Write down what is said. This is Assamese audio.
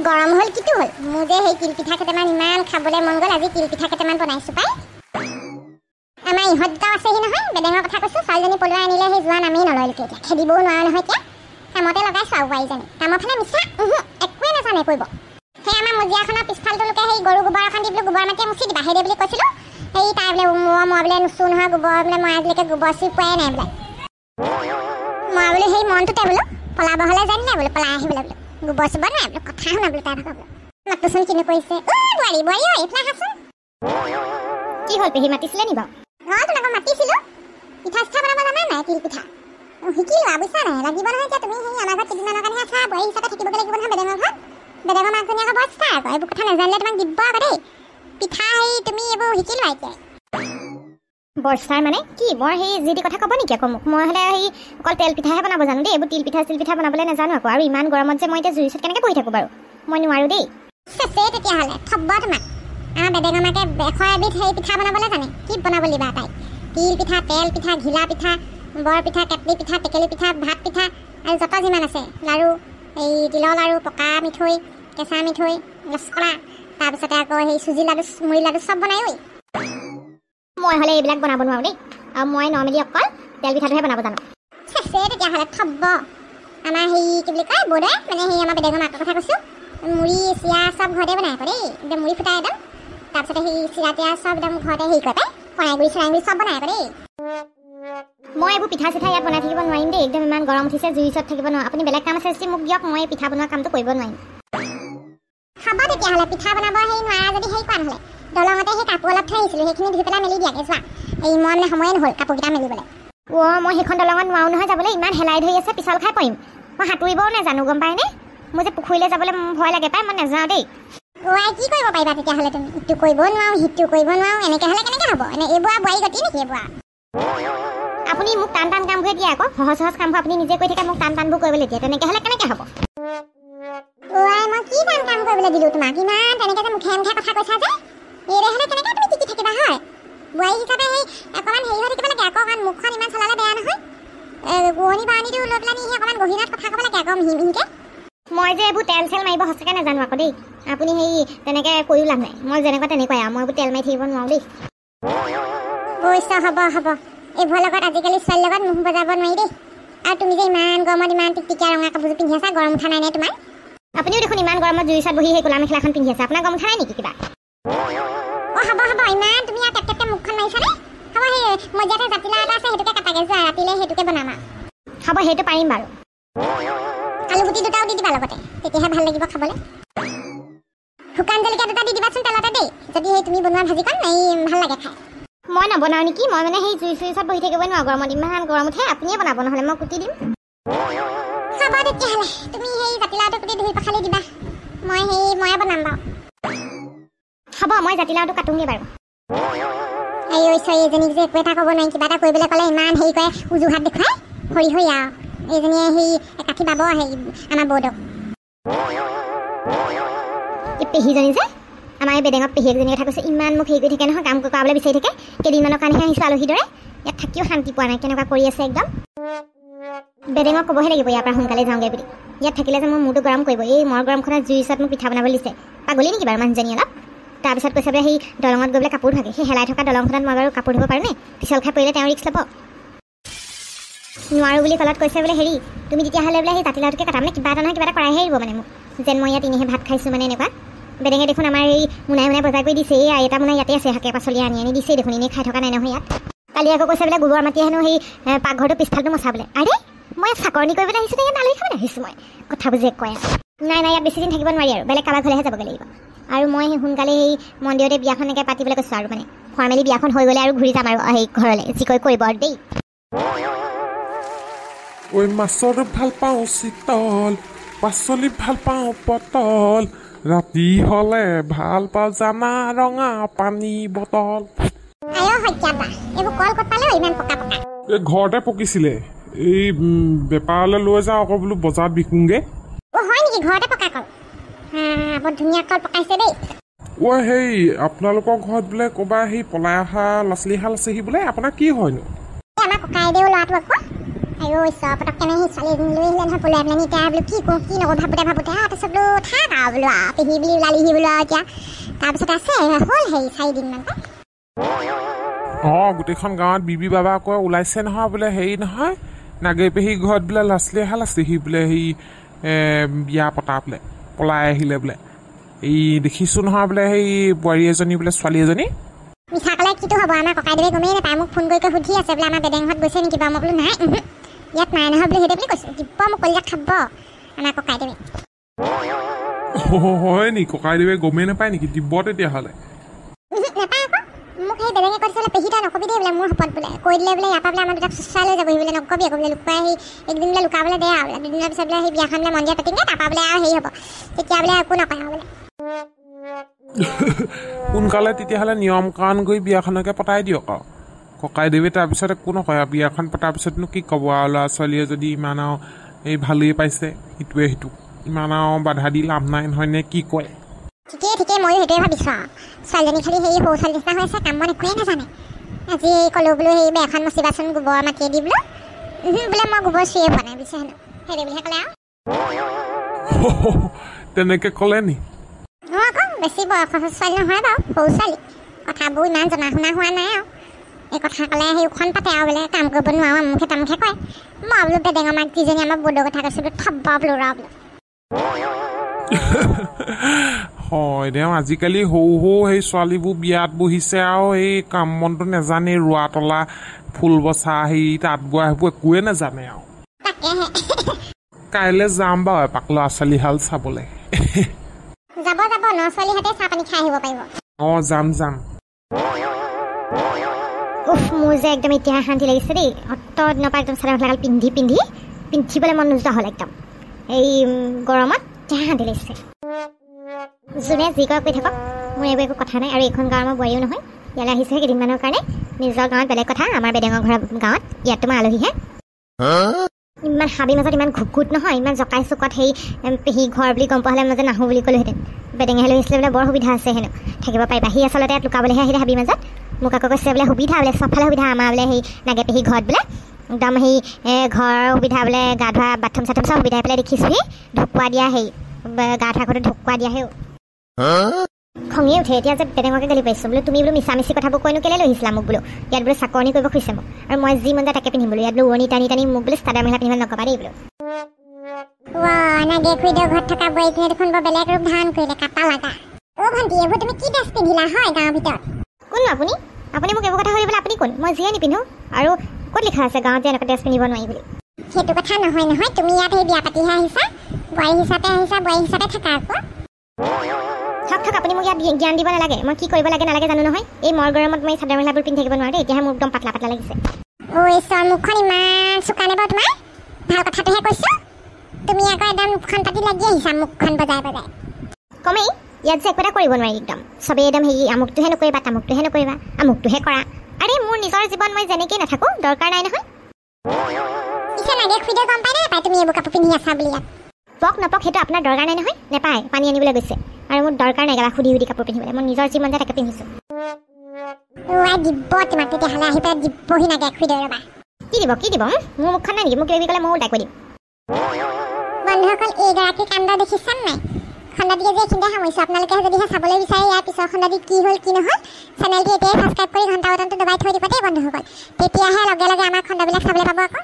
গৰম হ'ল কিটো হ'ল মোৰ যে সেই তিল পিঠা কেইটামান ইমান খাবলৈ মন গ'ল আজি তিল পিঠা কেইটামান বনাইছোঁ পাই আমাৰ ইহঁত গাঁও আছেহি নহয় বেডেঙৰ কথা কৈছোঁ ছোৱালীজনী পলুৱাই আনিলে সেই যোৱা নামেই নলয়লৈকে এতিয়া খেদিবও নোৱাৰা নহয় এতিয়া কামতে লগাইছোঁ আৰু বোৱাৰীজনী কামৰ ফালে মিছা একোৱে নাজানে কৰিব সেই আমাৰ মজিয়াখনৰ পিছফালটোলৈকে সেই গৰু গোবৰ এখন দি বোলো গোবৰ মাটিয়ে মুচি দিবা সেইদে বুলি কৈছিলোঁ সেই তাই বোলে মই বোলে নুচোঁ নহয় গোবৰ বোলে মই আজিলৈকে গোবৰ চুই পোৱাই নাই বোলে মই বোলো সেই মনটোতে বোলো পলাব হ'লে জানিলে বোলো পলাই আহিবলৈ বোলো গোবৰ চুবৰ নাই বোলো কথা শুনা বোলো তাই ভাগৰ বোলো মাতটোচোন কিনো কৰিছে বোৱাৰী বোৱাৰী ঐ এইফালে আহাচোন কি হ'ল পেহী মাতিছিলে নি বাৰু তোমাক মাতিছিলোঁ পিঠা চিঠা বনাব জানা নাই তিল পিঠা শিকিলোঁ বুজিছা নাই লাগিব নহয় এতিয়া তুমি সেই আমাৰ ঘৰত কেইদিনমানৰ কাৰণে আছা বোৱাৰী হিচাপে থাকিবগৈ লাগিব নহয় বেডেঙৰ ঘৰত বেডেঙৰ মাকজনী আকৌ বৰ ষ্টাৰ আকৌ এইবোৰ কথা নাজানিলে তোমাক দিব আকৌ দেই পিঠা সেই তুমি এইবোৰ শিকিলোঁ এতিয়া বৰ্ষাৰ মানে কি মই সেই যি দি কথা ক'ব নেকি আকৌ মোক মই হ'লে সেই অকল তেল পিঠাহে বনাব জানো দেই এইবোৰ তিল পিঠা বনাবলৈ নাজানো আকৌ আৰু ইমান গৰমত যে মই এতিয়া জুই ওচৰত কেনেকৈ বহি থাকোঁ বাৰু মই নোৱাৰোঁ দেই চেচে তেতিয়াহ'লে থ'ব তোমাক আমাৰ বেডেঙৰ মাকে 100 এবিধ সেই পিঠা বনাবলৈ জানে কি বনাব দিবা তাই তিল পিঠা তেল পিঠা ঘিলা পিঠা বৰ পিঠা কেটলি পিঠা টেকেলি পিঠা ভাত পিঠা আৰু যত যিমান আছে লাড়ু এই তিলৰ লাড়ু পকা মিঠৈ কেঁচা মিঠৈ লস্কৰা তাৰপিছতে আকৌ সেই চুজি লাড়ু মুড়ি লাড়ু চব বনাই ঐ মই হ'লে এইবিলাক বনাব নোৱাৰোঁ দেই আৰু মই নৰ্মেলি অকল তেল পিঠাটোহে বনাব জানো চেচে তেতিয়াহ'লে থ'ব আমাৰ সেই কি বুলি কয় বৌদে মানে সেই আমাৰ বেডেঙৰ মাকৰ কথা কৈছোঁ মুড়ি চিৰা চব ঘৰতে বনাই আকৌ দেই একদম মুড়ি ফুটাই একদম তাৰপিছতে সেই চিৰা টিৰা চব একদম ঘৰতে হেৰি কৰে পাই কণাগুড়ি চৰাইগুড়ি চব বনাই আকৌ দেই মই এইবোৰ পিঠা চিঠা ইয়াত বনাই থাকিব নোৱাৰিম দেই একদম ইমান গৰম উঠিছে জুই ওচৰত থাকিব নোৱাৰোঁ আপুনি বেলেগ কাম আছে যদি মোক দিয়ক মই পিঠা বনোৱা কামটো কৰিব নোৱাৰিম খাবা তেতিয়াহ'লে পিঠা বনাব সেই নোৱাৰা যদি সেই কোৱা নহ'লে দলঙতে সেই কাপোৰ অলপ থৈ আহিছিলোঁ সেইখিনি ধুই পেলাই মেলি দিয়াকৈ চোৱা এই মই মানে সময়ে নহ'ল কাপোৰকেইটা মেলিবলৈ মই সেইখন দলঙত নোৱাৰোঁ নহয় যাবলৈ ইমান হেলাই ধৰি আছে পিছল খাই পৰিম মই সাঁতুৰিবও নাজানো গম পায়নে মোৰ যে পুখুৰীলৈ যাবলৈ ভয় লাগে পাই মই নাযাওঁ দেই কি কৰিব পাৰিবা তেতিয়াহ'লে তুমি ইটো কৰিব নোৱাৰোঁ সিটো কৰিব নোৱাৰোঁ এনেকৈ হ'লে কেনেকৈ হ'ব এনে এইবোৰ বোৱাৰী গতি নেকি এইবোৰ আপুনি মোক টান কামবোৰে দিয়ে আকৌ সহজ কামবোৰ আপুনি নিজে কৰি থাকে মোক টানবোৰ কৰিবলৈ দিয়ে তেনেকৈ হ'লে কেনেকৈ হ'ব মই কি টান কাম কৰিবলৈ দিলোঁ তোমাক ইমান তেনেকৈ যে মুখে কথা কৈছা যে এইদৰে হ'লে কেনেকৈ তুমি টিকি থাকিবা হয় বোৱাৰী হিচাপে সেই অকণমান হেৰি হৈ থাকিব লাগে আকৌ অকণমান মুখখন ইমান চলালে বেয়া নহয় গোৱনী বাৱনীটো লৈ পেলাই সেই অকণমান গহীনত কথা ক'ব লাগে আকৌ মিহিকৈ মই যে এইবোৰ তেল চেল মাৰিব সঁচাকৈ নাজানো আকৌ দেই আপুনি সেই তেনেকৈ কৰিও লাভ নাই মই যেনেকুৱা তেনেকুৱাই আৰু মই এইবোৰ তেল মাৰি থাকিব নোৱাৰোঁ দেই পইচা হ'ব এইবোৰৰ লগত আজিকালি ছোৱালীৰ লগত মুখ বজাব নোৱাৰি দেই আৰু তুমি যে ইমান গৰমত ইমান টিকটিকীয়া ৰঙা কাপোৰযোৰ পিন্ধি আছা গৰম উঠা নাই নে তোমাৰ আপুনিও দেখোন ইমান গৰমত জুই ওচৰত বহি সেই ক'লা মেখেলাখন পিন্ধি আছে আপোনাৰ গৰম উঠা নাই নেকি কিবা হ'ব ইমান তুমি আৰু টেপটেপকৈ মুখখন মাৰিছানে হ'ব সেই মজিয়াতে জাতিলাও এটা আছে সেইটোকে কাটাকৈ যোৱা ৰাতিলৈ সেইটোকে বনাম আৰু হ'ব সেইটো পাৰিম বাৰু আলুগুটি দুটাও দি দিবা লগতে তেতিয়াহে ভাল লাগিব খাবলৈ শুকান জলকীয়া দুটা দি দিবাচোন তেলতে দেই যদি সেই তুমি বনোৱা ভাজিকণ এই ভাল লাগে খাই মই নবনাওঁ নেকি মই মানে সেই জুই ওচৰত বহি থাকিব নোৱাৰোঁ গৰমত ইমান গৰম উঠে আপুনিয়ে বনাব নহ'লে মই কুটি দিম হ'ব তেতিয়াহ'লে তুমি সেই জাতিলাওটো কুটি ধুই পখালি দিবা ময়ে বনাম বাৰু হ'ব মই জাতিলাওটো কাটোঁগৈ বাৰু এইজনীক যে একো এটা ক'ব নোৱাৰি কিবা এটা কৰিবলৈ ক'লে ইমান হেৰি কৰে উজুহাত দেখুৱাই সৰি আৰু এইজনীয়ে সেই কাঠি বাব সেই আমাৰ বৌদক এই পেহীজনী যে আমাৰ এই বেডেঙৰ পেহীজনীৰ কথা কৈছে ইমান মোক হেৰি কৰি থাকে নহয় কাম কৰাবলৈ বিচাৰি থাকে কেইদিনমানৰ কাৰণেহে আহিছোঁ আলহীৰ দৰে ইয়াত থাকিও শান্তি পোৱা নাই কেনেকুৱা কৰি আছে একদম বেডেঙক ক'বহে লাগিব ইয়াৰ পৰা সোনকালে যাওঁগৈ বুলি ইয়াত থাকিলে যে মোৰ মূৰটো গৰম কৰিব এই মোৰ গৰমখনত জুই ওচৰত মোক পিঠা বনাবলৈ দিছে পাগলি নেকি বাৰু মানুহজনী অলপ তাৰপিছত কৈছে বোলে সেই দলঙত গৈ বোলে কাপোৰ ধুৱাগে সেই হেলাই থকা দলংখনত মই বাৰু কাপোৰ ধুব পাৰোঁ নে পিছল খাই পৰিলে তেওঁ ৰিক্স ল'ব নোৱাৰোঁ বুলি ক'লত কৈছে বোলে হেৰি তুমি তেতিয়াহ'লে বোলে সেই জাতিলাওটোকে কাটা মানে কিবা এটা নহয় কিবা এটা কৰাইহে দিব মানে মোক যেন মই ইয়াত এনেহে ভাত খাইছোঁ মানে এনেকুৱা বেডেঙে দেখোন আমাৰ এই মোনাই বজাৰ কৰি দিছে এই এটা মোনাই ইয়াতে আছে শাকে পাচলি আনি দিছে দেখোন এনেই খাই থকা নাই নহয় ইয়াত কালি আকৌ কৈছে বোলে গোবৰ মাটি হেনো সেই পাকঘৰটো পিছফালটো মচাবলৈ আৰে মই চাকৰণি কৰিবলৈ আহিছোঁ ইয়াত আলহী খাবলৈ আহিছোঁ মই কথাবোৰ যে কয় নাই ইয়াত বেছি দিন থাকিব নোৱাৰি আৰু বেলেগ কাৰোবাৰ ঘৰলৈহে যাবগৈ লাগিব আৰু মই সোনকালে সেই মন্দিৰতে বিয়াখন এনেকৈ পাতিবলৈ কৈছোঁ আৰু মানে ফৰ্মেলি বিয়াখন হৈ গ'লে আৰু ঘূৰি যাম আৰু সেই ঘৰলৈ যি কৈ কৰিব আৰু দেই ঐ মাছৰ ভাল পাওঁ চিতল পাচলি ভাল পাওঁ পটল ৰাতি হ'লে ভাল পাওঁ জানা ৰঙা পানী বটল এই ঘৰতে পকিছিলে এই বেপাৰলৈ লৈ যাওঁ আকৌ বোলো বজাৰত বিকোংগে সেই আপোনালোকৰ ঘৰত বোলে ক'ৰবাৰ সেই পলাই অহা ল'ৰা ছোৱালীহাল আছেহি বোলে আপোনাৰ কি হয়নো আইও ঈশ্বৰ পটককৈ মানে সেই ছোৱালীজনী লৈ আহিলে নহয় পলুৱাই পেলাই এতিয়া বোলো কি কৰোঁ কি নকৰোঁ ভাবোঁতে তাৰপিছত বোলো থাক আৰু বোলো পেহী বুলি ওলালিহি বোলো আৰু এতিয়া তাৰপিছত আছে হ'ল হেৰি 4 দিনমান গোটেইখন গাঁৱত বিবি বাবা আকৌ ওলাইছে নহয় বোলে হেৰি নহয় নাগে পেহী ঘৰত বোলে ল'ৰা ছোৱালী এহাল আছে সি বোলে সেই বিয়া পতা বোলে পলাই আহিলে বোলে এই দেখিছোঁ নহয় বোলে সেই বোৱাৰী এজনী বোলে ছোৱালী এজনী মিছা ক'লে কিটো হ'ব আমাৰ ককাইদেৱে গমেই নাপায় মোক ফোন কৰি সুধি আছে বোলে আমাৰ বেডেংহঁত গৈছে নেকি বাৰু মই বোলো নাই ইয়াত নাই নহয় বোলে সেইটোৱে বুলি কৈছোঁ দিব মোক কলিজাত খাব আমাৰ ককাইদেৱে হয় নি ককাইদেৱে গমেই নাপায় নেকি দিব তেতিয়াহ'লে নাপায় আকৌ মোক সেই বেলেগে কৈছে বোলে পেহী তই নকবি দেই বোলে মোৰ শপত বোলে কৈ দিলে বোলে ইয়াৰ পৰা বোলে আমাৰ দুটাক চুচৰাই লৈ যাবহি বোলে নকবি আকৌ বোলে লুকুৱাই সেই একদিন বোলে লুকাবলৈ দে আৰু বোলে 2 দিনৰ পিছত বোলে সেই বিয়াখন বোলে মন্দিৰত পাতিমগৈ তাৰপৰা বোলে আৰু হেৰি হ'ব তেতিয়া বোলে একো নকয় আৰু বোলে সোনকালে তেতিয়াহ'লে নিয়ম কাৰণ কৰি বিয়াখনকে পতাই দিয়ক আৰু ককাইদেৱে তাৰপিছত একো নকয় আৰু বিয়াখন পতাৰ পিছতনো কি ক'ব আৰু ল'ৰা ছোৱালীয়ে যদি ইমান আৰু এই ভালেই পাইছে ইটোৱে সিটোক ইমান আৰু বাধা দি লাভ নাই নহয় নে কি কয় ঠিকেই ময়ো সেইটোৱে ভাবিছোঁ আৰু ছোৱালীজনী খালি সেই সৰু ছোৱালী নিচিনা হৈ আছে কাম বন একোৱেই নাজানে আজি ক'লোঁ বোলো সেই বেৰখন মচিবাচোন গোবৰ মাটিয়ে দি বোলো বোলে মই গোবৰ চুইয়ে পোৱা নাই বুজিছে হেনো সেইদে বুলিহে ক'লে আৰু তেনেকৈ ক'লে নি আকৌ বেছি বয়সৰ ছোৱালী নহয় বাৰু সৰু ছোৱালী কথাবোৰ ইমান জনা শুনা হোৱা নাই আৰু এই কথা ক'লে সেই উখন পাতে আৰু বোলে কাম কৰিব নোৱাৰোঁ আমুখে তামুখে কয় মই বোলো বেডেঙৰ মাক যিজনী আমাৰ বৌদৰ কথা কৈছোঁ বোলো থব্ব বোলো ৰ বোলো হয় দে আজিকালি সৰু সেই ছোৱালীবোৰ বিয়াত বহিছে আৰু এই কাম বনটো নাজানে ৰোৱা তলা ফুল বচা সেই তাঁত বোৱা সেইবোৰ একোৱে নাজানে আৰু তাকেহে কাইলৈ যাম বাৰু এপাক ল'ৰা ছোৱালীহাল চাবলৈ যাব ন ছোৱালীহঁতে চাহ পানী খাই আহিব পাৰিব যাম মোৰ যে একদম এতিয়া শান্তি লাগিছে দেই অত দিনৰ পৰা একদম চাদৰ মেখেলাগাল পিন্ধিবলৈ মন নোযোৱা হ'ল একদম এই গৰমত এতিয়া শান্তি লাগিছে যোনে যি কয় কৈ থাকক মোৰ এইবোৰ একো কথা নাই আৰু এইখন গাঁৱৰ মই বোৱাৰীও নহয় ইয়ালৈ আহিছেহে কেইদিনমানৰ কাৰণে নিজৰ গাঁৱত বেলেগ কথা আমাৰ বেডেঙৰ ঘৰৰ গাঁৱত ইয়াত তোমাৰ আলহীহে ইমান হাবি মাজত ইমান ঘুকুত নহয় ইমান জকাই চুকত সেই পেহী ঘৰ বুলি গম পোৱা হ'লে মই যে নাহোঁ বুলি ক'লোহেঁতেন বেডেঙে লৈ আহিছিলে বোলে বৰ সুবিধা আছে হেনো থাকিব পাৰিবা সি আচলতে ইয়াত লুকাবলৈহে আহিলে হাবি মাজত মোক আকৌ কৈছে বোলে সুবিধা বোলে চবফালে সুবিধা আমাৰ বোলে সেই নাগে পেহী ঘৰত বোলে একদম সেই ঘৰৰ সুবিধা বোলে গা ধোৱা বাথৰুম চাথৰুম চব সুবিধা পেলাই দেখিছোঁহি ঢকুৱা দিয়া সেই গা ধোৱা ঘৰতে ঢকুৱা দিয়া সেই খঙেই উঠে এতিয়া যে বেডেঙকে গালি পাৰিছোঁ বোলো তুমি বোলো মিছা মিছি কথাবোৰ কৈনো কেলৈ লৈ আহিছিলা মোক বোলো ইয়াত বোলো চাকৰণি কৰিব খুজিছে মোক আৰু মই যি মন যায় তাকে পিন্ধিম বোলো ইয়াত বোলো উৰণি টানি মোক বোলো চাদৰ মেখেলা পিন্ধিব নকবা দেই বোলো নাগে খুৰীদেউ ঘৰত থকা বোৱাৰীজনীয়ে দেখোন বৰ বেলেগ ৰূপ ধাৰণ কৰিলে কাটা লাগা ভণ্টি এইবোৰ তুমি কি ড্ৰেছ পিন্ধিলা হয় গাঁৱৰ ভিতৰত কোন আপুনি মোক এইবোৰ কথা সুধিবলৈ আপুনি কোন মই যিয়ে নিপিন্ধো আৰু ক'ত লিখা আছে গাঁৱত যে এনেকুৱা ড্ৰেছ পিন্ধিব নোৱাৰি বুলি সেইটো কথা নহয় তুমি ইয়াত সেই বিয়া পাতিহে আহিছা বোৱাৰী হিচাপে থাকা আকৌ থাক আপুনি মোক ইয়াত জ্ঞান দিব নালাগে মই কি কৰিব লাগে নালাগে জানো নহয় এই মৰ গৰমত মই চাদৰ মেখেলাবোৰ পিন্ধি থাকিব নোৱাৰোঁ এতিয়াহে মোৰ একদম পাতলা লাগিছে ঈশ্বৰ মুখখন ইমান চোকা নে বাৰু তোমাৰ ভাল কথাটোহে কৈছোঁ তুমি আকৌ একদম মুখখন পাতি লাগি আহিছা মুখখন বজাই কমেই ইয়াত যে একো এটা কৰিব নোৱাৰি একদম চবেই একদম হেৰি আমুকটোহে নকৰিবা তামুকটোহে নকৰিবা আমুকটোহে কৰা আৰে মোৰ নিজৰ জীৱন মই যেনেকেই নাথাকোঁ দৰকাৰ নাই নহয় পিছে নাগে খুৰীদেউ গম পাই নাপায় তুমি এইবোৰ কাপোৰ পিন্ধি আছা বুলি ইয়াত পক নপক সেইটো আপোনাৰ দৰকাৰ নাই নহয় নেপায় পানী আনিবলৈ গৈছে আৰু মোৰ দৰকাৰ নাই গা সুধি কাপোৰ পিন্ধিবলৈ মই নিজৰ জীৱন যে তাকে পিন্ধিছোঁ দিব তোমাক তেতিয়াহ'লে আহি পেলাই দিবহি নাগে খুৰীদেউ ৰ'বা কি দিব মোৰ মুখখন নাই নেকি মোক কিবি ক'লে ময়ো দায় কৈ দিম বন্ধুসকল এইগৰাকী কাণ্ড দেখিছান নাই খণ্ডাটিকে যে এইখিনিতে সামৰিছোঁ আপোনালোকে যদিহে চাবলৈ বিচাৰে ইয়াৰ পিছৰ খণ্ডাটি কি হ'ল কি নহ'ল চেনেলটি এতিয়াই ছাবস্ক্ৰাইব কৰি ঘণ্টা বটনটো দবাই থৈ দিব দেই বন্ধুসকল তেতিয়াহে লগে লগে আমাৰ খণ্ডবিলাক চাবলৈ পাব আকৌ